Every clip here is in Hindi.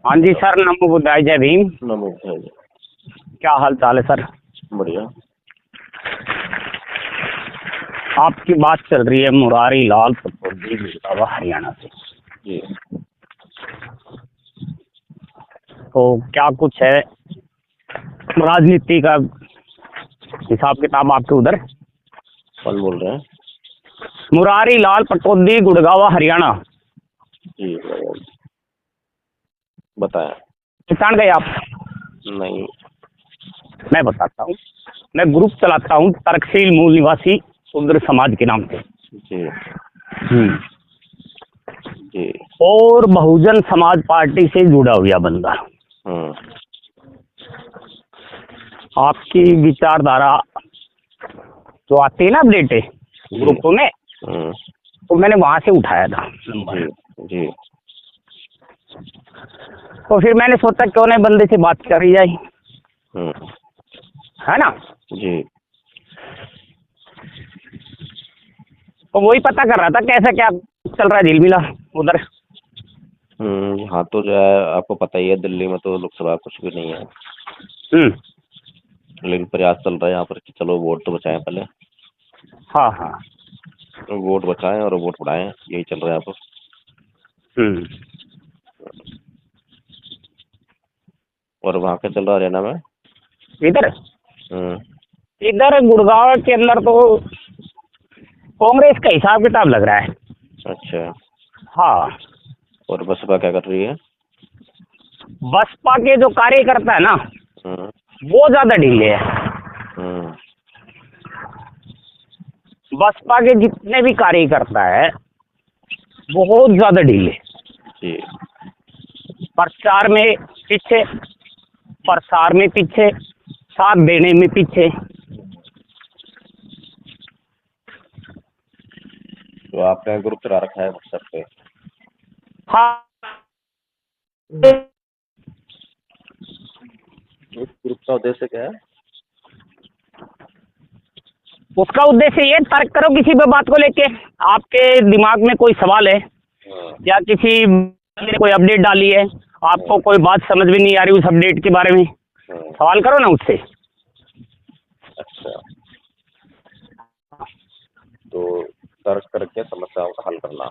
हाँ जी सर, नमो बुद्धाय, जय भीम। नमो बुद्धाय। क्या हाल चाल है सर? बढ़िया। आपकी बात चल रही है मुरारी लाल पटौदी गुड़गांव हरियाणा से। जी। तो क्या कुछ है राजनीति का हिसाब किताब आपके उधर? कौन बोल रहे हैं? मुरारी लाल पटौदी गुड़गांव हरियाणा। जी बताएं। पहचान गए आप? नहीं। मैं बताता हूँ। मैं ग्रुप चलाता हूँ तर्कशील मूल निवासी शूद्र समाज के नाम से। जी हम्म। जी। और बहुजन समाज पार्टी से जुड़ा हुआ बंदा। आपकी विचारधारा जो आती है ना अपडेट ग्रुप में, तो मैंने वहां से उठाया था नंबर। जी जी। तो फिर मैंने सोचा क्यों नहीं बंदे से बात करी जाए, है ना? जी। तो वही पता कर रहा था कैसा क्या चल रहा है झिलमिला उधर। हाँ, तो जो है आपको पता ही है, दिल्ली में तो लोकसभा कुछ भी नहीं है। लेकिन प्रयास चल रहा है यहाँ पर कि चलो वोट तो बचाएं पहले। हाँ हाँ। वोट बचाएं और वोट बढ़ाएं, यही चल रहा है यहाँ पर। और वहाँ क्या चल रहा है हरियाणा में? इधर हम्म। इधर गुड़गांव के अंदर तो कांग्रेस का हिसाब किताब लग रहा है। अच्छा। हाँ। और बसपा क्या कर रही है? बसपा के जो कार्यकर्ता है ना, हम्म। वो ज्यादा ढीले है। हम्म। बसपा के जितने भी कार्यकर्ता है बहुत ज्यादा ढीले। जी। प्रचार में पीछे, प्रसार में पीछे, साथ देने में पीछे। तो आपने ग्रुप चला रखा है व्हाट्सएप पे? हाँ। उस ग्रुप का उद्देश्य क्या है? उसका उद्देश्य ये, तर्क करो किसी भी बात को लेके। आपके दिमाग में कोई सवाल है या किसी ने कोई अपडेट डाली है, आपको कोई बात समझ में नहीं आ रही उस अपडेट के बारे में, सवाल करो ना उससे। अच्छा, तो तर्क करके समस्याओं का हल करना।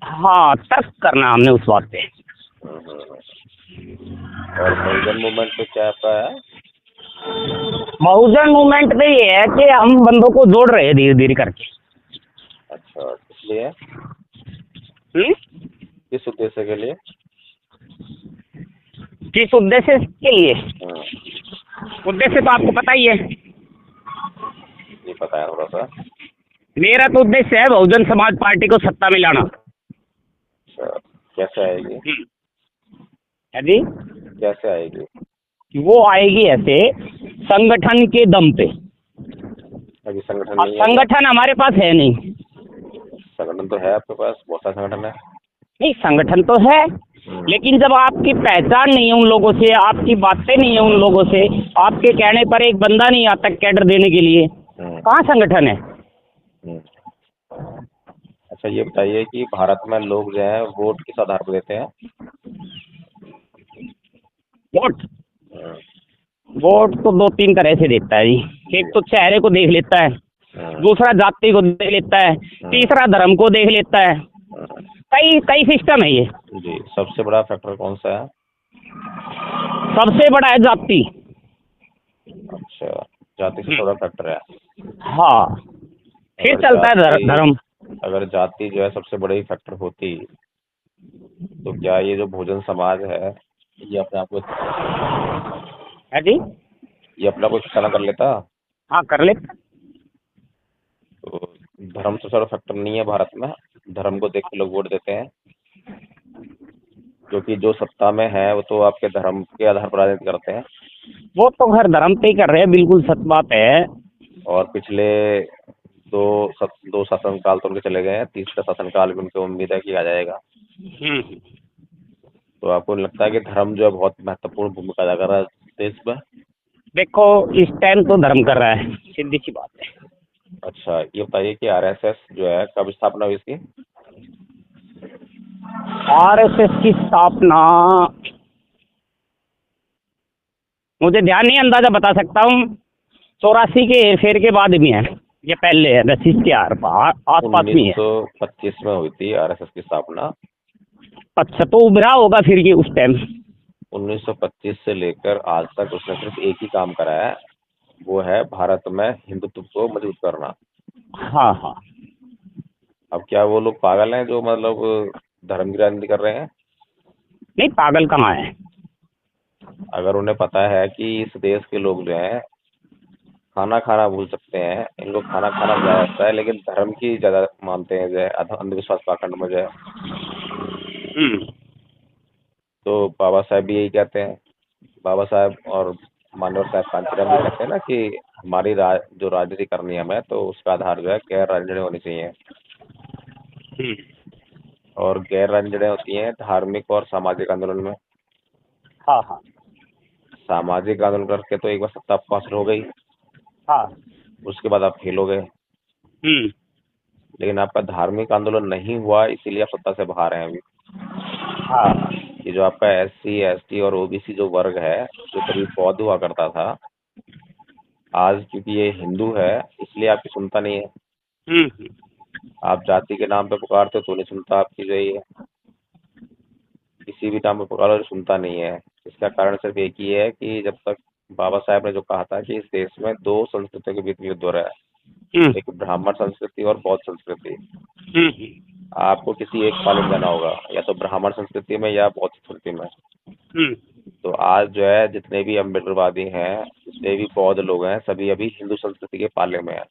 हाँ, तर्क करना हमने उस बात पे। और बहुजन मूवमेंट पे क्या आपका है? बहुजन मूवमेंट पे ये है कि हम बंदों को जोड़ रहे हैं धीरे धीरे करके। अच्छा, इसलिए हम्म? किस उद्देश्य के लिए? किस उद्देश्य के लिए? उद्देश्य तो आपको पता ही है। ये पता है थोड़ा सा। मेरा तो उद्देश्य है बहुजन समाज पार्टी को सत्ता में लाना। अच्छा, कैसे आएगी? है जी? कैसे आएगी? वो आएगी ऐसे, संगठन के दम पे। अभी संगठन अब नहीं है क्या? संगठन हमारे पास है नहीं। संगठन तो है आपके पास, बहुत सारे संगठन है। नहीं, संगठन तो है, लेकिन जब आपकी पहचान नहीं है उन लोगों से, आपकी बातें नहीं है उन लोगों से, आपके कहने पर एक बंदा नहीं आता कैडर देने के लिए, कहाँ संगठन है? अच्छा, ये बताइए कि भारत में लोग जो है वोट किस आधार पर देते हैं? वोट वोट तो दो तीन तरह से देता है जी। एक तो चेहरे को देख लेता है, दूसरा जाति को देख लेता है, तीसरा धर्म को देख लेता है। कई कई सिस्टम है ये। जी। सबसे बड़ा फैक्टर कौन सा है? सबसे बड़ा है जाति। अच्छा, जाति सबसे बड़ा फैक्टर है। हाँ, फिर चलता है धर्म। अगर जाति जो है सबसे बड़ी फैक्टर होती, तो क्या ये जो बहुजन समाज है ये अपने आप को है जी? ये अपना को इकट्ठा ना कर लेता? हाँ, कर लेता। तो धर्म सबसे बड़ा फैक्टर नहीं है भारत में। धर्म को देख के लोग वोट देते हैं, क्योंकि जो सत्ता में है वो तो आपके धर्म के आधार पर राजनीति करते हैं। वो तो घर धर्म पे ही कर रहे हैं, बिल्कुल सच बात है। और पिछले दो शासनकाल तो उनके चले गए हैं, तीसरा शासनकाल भी उनको उम्मीद है कि आ जाएगा। तो आपको लगता है कि धर्म जो है बहुत महत्वपूर्ण भूमिका अदा कर रहा है देश में? देखो, इस टाइम तो धर्म कर रहा है, सीधी सी बात है। अच्छा, ये बताइए कि आरएसएस जो है कब स्थापना हुई इसकी? आरएसएस की स्थापना मुझे ध्यान नहीं, अंदाजा बता सकता हूँ। 84 के हेरफेर के बाद भी है, ये पहले है, 10 के आस पास भी है। 1925 में हुई थी आरएसएस की स्थापना। अच्छा, तो उभरा होगा फिर ये उस टाइम। 1925 से लेकर आज तक उसने सिर्फ एक ही काम करा है, वो है भारत में हिंदुत्व को मजबूत करना। हाँ हाँ। अब क्या वो लोग पागल हैं जो मतलब धर्म की राजनीति कर रहे हैं? नहीं, पागल कहाँ है। अगर उन्हें पता है कि इस देश के लोग जो हैं खाना खाना भूल सकते हैं, इनको खाना खाना जाया जाता है, लेकिन धर्म की ज्यादा मानते हैं, जो है अंधविश्वास पाखंड में जो है, तो बाबा साहब भी यही कहते हैं। बाबा साहब और मानव साहब कांचीराम भी कहते हैं ना कि हमारी जो राजनीति करनी है हमें, तो उसका आधार जो है गैर राजनीति होनी चाहिए। और गैर राजनीति होती हैं धार्मिक और सामाजिक आंदोलन में। हाँ हाँ सामाजिक आंदोलन करके तो एक बार सत्ता आपको हासिल हो गई, हाँ। उसके बाद आप फेल हो गए। लेकिन आपका धार्मिक आंदोलन नहीं हुआ, इसीलिए आप सत्ता से बाहर हैं अभी। हाँ। ये जो आपका SC ST और OBC जो वर्ग है, जो कभी बौद्ध हुआ करता था, आज क्योंकि ये हिंदू है इसलिए आपकी सुनता नहीं है। आप जाति के नाम पे पुकारते हो तो नहीं सुनता आपकी, जो ये किसी भी नाम पे पुकारो तो सुनता नहीं है। इसका कारण सिर्फ एक ही है कि जब तक बाबा साहब ने जो कहा था कि इस देश में 2 संस्कृतियों के बीच युद्ध हो रहा है, एक ब्राह्मण संस्कृति और बौद्ध संस्कृति। आपको किसी एक पाले में जाना होगा, या तो ब्राह्मण संस्कृति में या बौद्ध संस्कृति में। तो आज जो है जितने भी अम्बेडकरवादी हैं, जितने भी बौद्ध लोग हैं, सभी अभी हिंदू संस्कृति के पाले में हैं।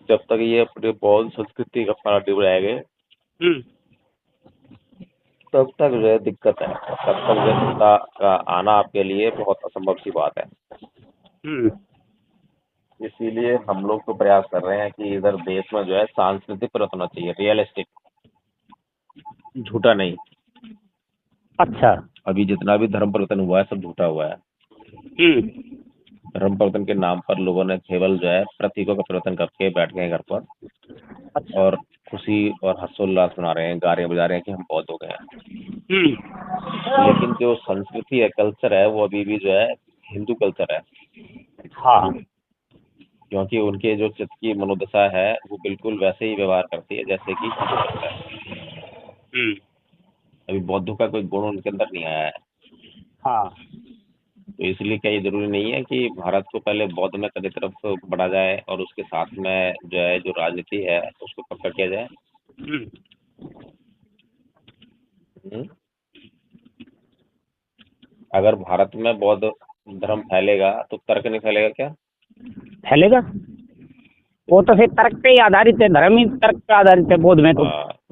जब तक ये अपने बौद्ध संस्कृति का पाला नहीं बनाएंगे, तब तक जो है दिक्कत है। तब तक जो सत्ता का आना आपके लिए बहुत असंभव सी बात है। इसीलिए हम लोग तो प्रयास कर रहे हैं कि इधर देश में जो है सांस्कृतिक परिवर्तन होना चाहिए, रियलिस्टिक, झूठा नहीं। अच्छा। अभी जितना भी धर्म परिवर्तन हुआ है सब झूठा हुआ है। धर्म परिवर्तन के नाम पर लोगों ने केवल जो है प्रतीकों का परिवर्तन करके बैठ गए घर पर। अच्छा। और खुशी और हर्षोल्लास मना रहे हैं, गा रहे बजा रहे हैं कि हम बौद्ध हो गए हैं। लेकिन जो संस्कृति है, कल्चर है, वो अभी भी जो है हिंदू कल्चर है। हाँ। क्योंकि उनके जो चित्त की मनोदशा है वो बिल्कुल वैसे ही व्यवहार करती है जैसे कि हिंदू करता है। अभी बौद्धों का कोई गुण उनके अंदर नहीं आया है। हाँ। तो इसलिए क्या ये जरूरी नहीं है कि भारत को पहले बौद्ध में कदे तरफ बढ़ा जाए और उसके साथ में जो है जो राजनीति है उसको पक्का किया जाए। अगर भारत में बौद्ध धर्म फैलेगा तो तर्क नहीं फैलेगा क्या? फैलेगा। वो तो फिर तर्क पे ही आधारित है, धर्म ही तर्क पे आधारित है बौद्ध में तो।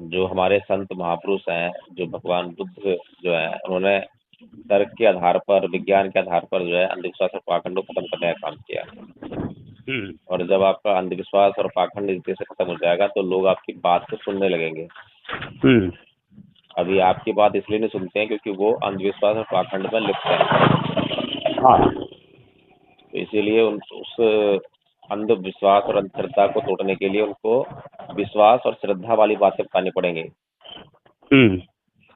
जो हमारे संत महापुरुष हैं, जो भगवान बुद्ध जो है, उन्होंने तर्क के आधार पर, विज्ञान के आधार पर जो है अंधविश्वास और पाखंड को खत्म करने का काम किया। और जब आपका अंधविश्वास और पाखंड रीति से खत्म हो जाएगा तो लोग आपकी बात को सुनने लगेंगे। अभी आपकी बात इसलिए नहीं सुनते हैं क्योंकि वो अंधविश्वास और पाखंड में लिप्त है। तो इसीलिए उस अंधविश्वास और अंधश्रद्धा को तोड़ने के लिए उनको विश्वास और श्रद्धा वाली बातें बतानी पड़ेंगी।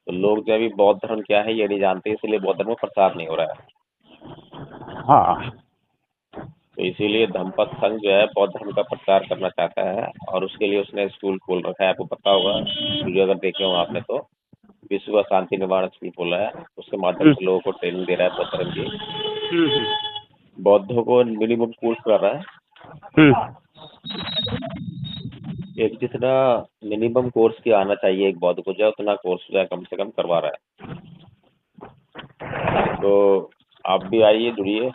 तो लोग जो अभी बौद्ध धर्म क्या है ये नहीं जानते, इसलिए बौद्ध धर्म प्रचार नहीं हो रहा है। तो इसीलिए धम्मपद संघ जो है बौद्ध धर्म का प्रचार करना चाहता है और उसके लिए उसने स्कूल खोल रखा है। आपको पता होगा, वीडियो अगर देखे हो आपने तो, विश्व शांति निवारण स्कूल खोला है। उसके माध्यम से लोगों को ट्रेनिंग दे रहा है बौद्ध धर्म की। बौद्धों को मिनिमम कोर्स कर रहा है। एक जितना मिनिमम कोर्स की आना चाहिए एक बौद्ध को, जो उतना कोर्स जो है कम से कम करवा रहा है। तो आप भी आइए, जुड़िए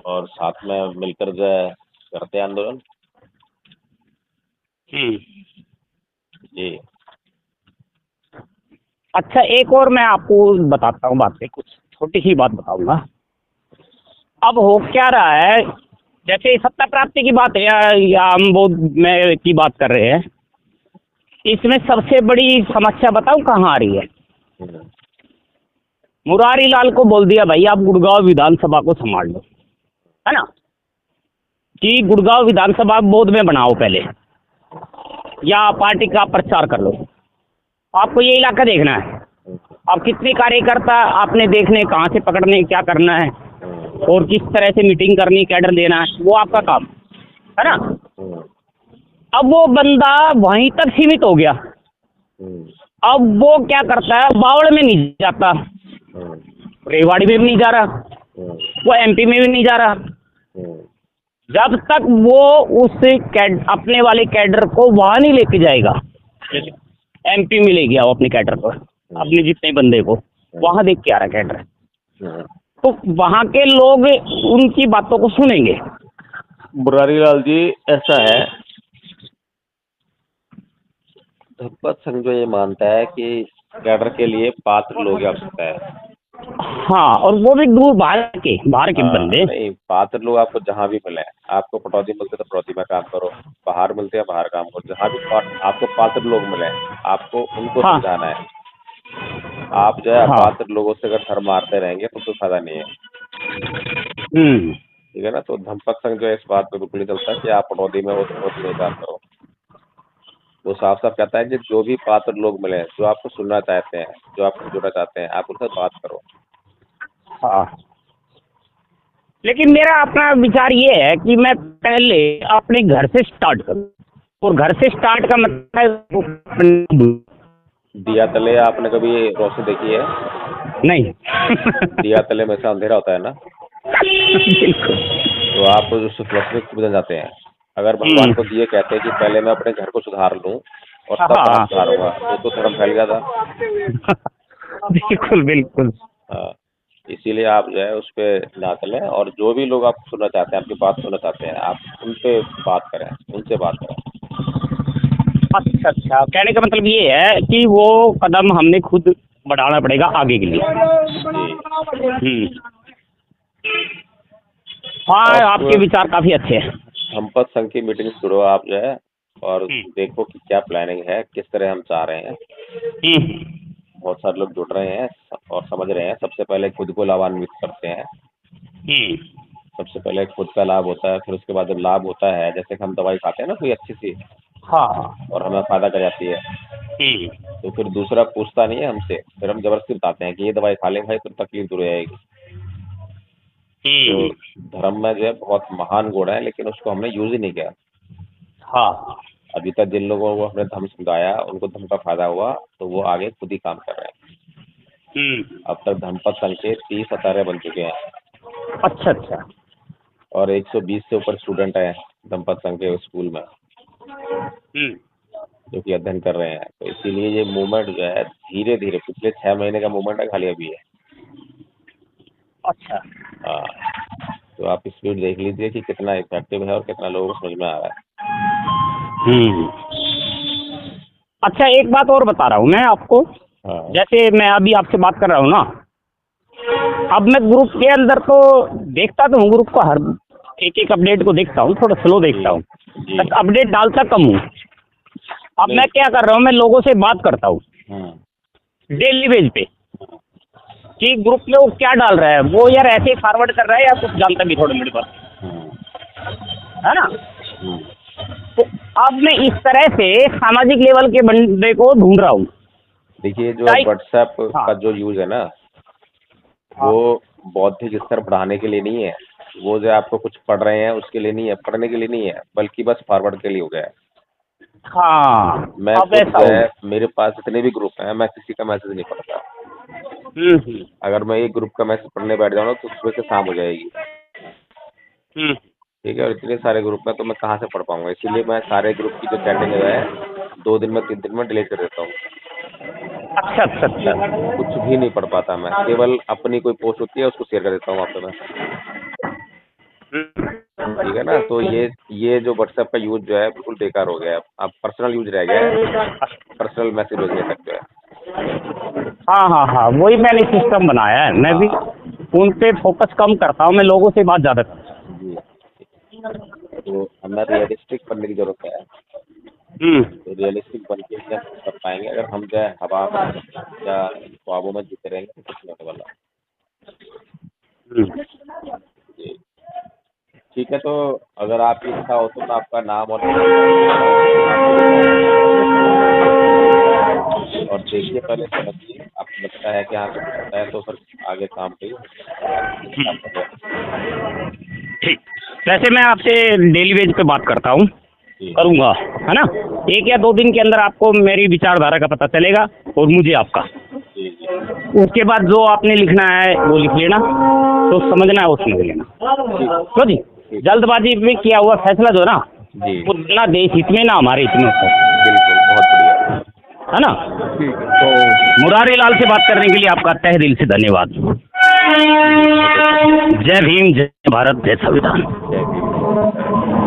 और साथ में मिलकर जो है करते हैं आंदोलन। जी। अच्छा, एक और मैं आपको बताता हूँ बातें, कुछ छोटी सी बात बताऊंगा। अब हो क्या रहा है, जैसे सत्ता प्राप्ति की बात है या हम बौद्ध में की बात कर रहे हैं, इसमें सबसे बड़ी समस्या बताऊं कहाँ आ रही है? मुरारी लाल को बोल दिया भाई आप गुड़गांव विधानसभा को संभाल लो, है ना, कि गुड़गांव विधानसभा बौद्ध में बनाओ पहले, या पार्टी का प्रचार कर लो, आपको ये इलाका देखना है। अब कितने कार्यकर्ता आपने देखने, कहाँ से पकड़ने, क्या करना है और किस तरह से मीटिंग करनी, कैडर देना है, वो आपका काम है ना। अब वो बंदा वहीं तक सीमित हो गया। अब वो क्या करता है, बावड़ में नहीं जाता, रेवाड़ी में भी नहीं जा रहा, वो एमपी में भी नहीं जा रहा, जब तक वो अपने वाले कैडर को वहाँ नहीं लेके जाएगा। एमपी में ले गया वो अपने कैडर को, अपने जितने बंदे को वहाँ देख के आ रहा कैडर, तो वहाँ के लोग उनकी बातों को सुनेंगे। मुरारी लाल जी, ऐसा है, धनपत संघ जो ये मानता है कि कैडर के लिए पात्र लोग की आवश्यकता है। हाँ, और वो भी दूर बाहर के बंदे। नहीं, पात्र लोग आपको जहाँ भी मिले, आपको पटौदी मिलते तो पटौदी में काम करो, बाहर मिलते हैं बाहर काम करो, जहाँ भी आपको पात्र लोग मिले आपको उनको हाँ समझाना है। आप जो है हाँ। अपात्र लोगों से अगर सर मारते रहेंगे तो कोई फायदा नहीं है, ठीक है ना। तो धनपत संघ जो है इस बात पे बिल्कुल नहीं चलता कि आप पटौदी में हो तो पटौदी में काम करो। वो साफ साफ कहता है कि जो भी पात्र लोग मिले, जो आपको सुनना चाहते हैं, जो आपको जुड़ना चाहते हैं, आप उनसे बात करो। हाँ, लेकिन मेरा अपना विचार ये है कि मैं पहले अपने घर से स्टार्ट करूँ, और घर से स्टार्ट का मतलब दिया तले आपने कभी रोशनी देखी है? नहीं। दिया तले में से अंधेरा होता है ना, बिल्कुल। तो आप उससे फिलोसफी बदल जाते हैं। अगर भगवान को दिए कहते हैं कि पहले मैं अपने घर को सुधार लूं और तब हाँ धर्म सुधारूंगा, तो धर्म फैल गया था। बिल्कुल बिल्कुल। हाँ, इसीलिए आप जो है उस पर ना चलें, और जो भी लोग आप सुनना चाहते हैं, आपकी बात सुनना चाहते हैं, आप उन पे बात करें, उनसे बात करें। अच्छा अच्छा, कहने का मतलब ये है कि वो कदम हमने खुद बढ़ाना पड़ेगा आगे के लिए। हाँ, आपके विचार काफी अच्छे हैं। धनपत संघ की मीटिंग से जुड़ो आप जो है, और देखो कि क्या प्लानिंग है, किस तरह हम चाह रहे हैं। बहुत सारे लोग जुड़ रहे हैं और समझ रहे हैं। सबसे पहले खुद को लाभान्वित करते हैं। सबसे पहले खुद का लाभ होता है, फिर उसके बाद जब लाभ होता है, जैसे कि हम दवाई खाते हैं ना कोई अच्छी सी, हाँ और हमें फायदा कर जाती है, तो फिर दूसरा पूछता नहीं है हमसे, फिर हम जबरदस्ती बताते हैं कि ये दवाई खा लें भाई, तो तकलीफ दूर हो जाएगी। तो धर्म में जो है बहुत महान गुण है, लेकिन उसको हमने यूज ही नहीं किया। हाँ। अभी तक जिन लोगों को हमने धर्म समझाया, उनको धर्म का फायदा हुआ, तो वो आगे खुद ही काम कर रहे हैं। अब तक धनपत संघ के 30 अतारे बन चुके हैं। अच्छा अच्छा। और 120 से ऊपर स्टूडेंट हैं धनपत संघ के स्कूल में, जो कि अध्ययन कर रहे हैं। तो इसीलिए ये मूवमेंट जो है धीरे धीरे, पिछले 6 महीने का मूवमेंट है, खाली अभी है। अच्छा। हाँ, तो आप स्पीड देख लीजिए कि कितना इफेक्टिव है और कितना लोगों को समझ में आ रहा है। अच्छा, एक बात और बता रहा हूँ मैं आपको। हाँ। जैसे मैं अभी आपसे बात कर रहा हूँ ना, अब मैं ग्रुप के अंदर तो देखता तो हूँ, ग्रुप को हर एक अपडेट को देखता हूँ, थोड़ा स्लो देखता हूँ, बस अपडेट डालता कम हूँ। अब मैं क्या कर रहा हूँ, मैं लोगों से बात करता हूँ डेली बेस पे कि ग्रुप में वो क्या डाल रहा है, वो यार ऐसे ही फॉरवर्ड कर रहा है या कुछ जानता भी थोड़ा मेरे पास, है ना। तो अब मैं इस तरह से सामाजिक लेवल के बंदे को ढूंढ रहा हूँ। देखिए, जो व्हाट्सएप का जो यूज है ना, वो बौद्धिक स्तर बढ़ाने के लिए नहीं है। वो जो आपको कुछ पढ़ रहे हैं उसके लिए नहीं है, पढ़ने के लिए नहीं है, बल्कि बस फॉरवर्ड के लिए हो गया है। हाँ, मैं अब ऐसा खुद है, मेरे पास जितने भी ग्रुप हैं, मैं किसी का मैसेज नहीं पढ़ता। अगर मैं एक ग्रुप का मैसेज पढ़ने बैठ जाऊँ तो सुबह से शाम हो जाएगी। ठीक है, और इतने सारे ग्रुप में तो मैं कहाँ से पढ़ पाऊंगा। इसीलिए मैं सारे ग्रुप की जो चैटिंग है 2 दिन में 3 दिन में डिलीट कर देता हूँ। अच्छा अच्छा अच्छा। कुछ भी नहीं पढ़ पाता मैं, केवल अपनी कोई पोस्ट होती है उसको शेयर कर देता हूँ वहाँ पे मैं। ठीक है ना। तो ये जो व्हाट्सएप का यूज जो है बिल्कुल बेकार हो गया है। अब पर्सनल यूज रह गया है, पर्सनल मैसेज भेजने तक जो है। हाँ हाँ हाँ, वही मैंने सिस्टम बनाया है। मैं भी उन पे फोकस कम करता हूँ, मैं लोगों से बात ज़्यादा करता हूँ। जी, तो हमें रियलिस्टिक बनने की जरूरत है। तो रियलिस्टिक बन के क्या कर पाएंगे अगर हम जो है हवा में या ख्वाबों में जीते रहेंगे तो कुछ नहीं होने वाला। जी, ठीक है। तो अगर आपकी इच्छा हो तो मैं आपका नाम और देखिए, पहले समझिए आपको लगता लगता है कि हाँ सब होता है तो फिर आगे काम पे ठीक। वैसे मैं आपसे डेली वेज पे बात करता हूँ, जी करूँगा, है ना। 1 या 2 दिन के अंदर आपको मेरी विचारधारा का पता चलेगा और मुझे आपका। जी जी उसके बाद जो आपने लिखना है वो लिख लेना, तो समझना है वो समझ लेना। तो जी जल्दबाजी में किया हुआ फैसला जो है ना, जी उतना देश हित में ना हमारे हित में होता है, बिल्कुल, बहुत बढ़िया। है ना। ठीक है। तो मुरारी लाल से बात करने के लिए आपका तहे दिल से धन्यवाद। जय भीम, जय भारत, जय संविधान। जय भीम।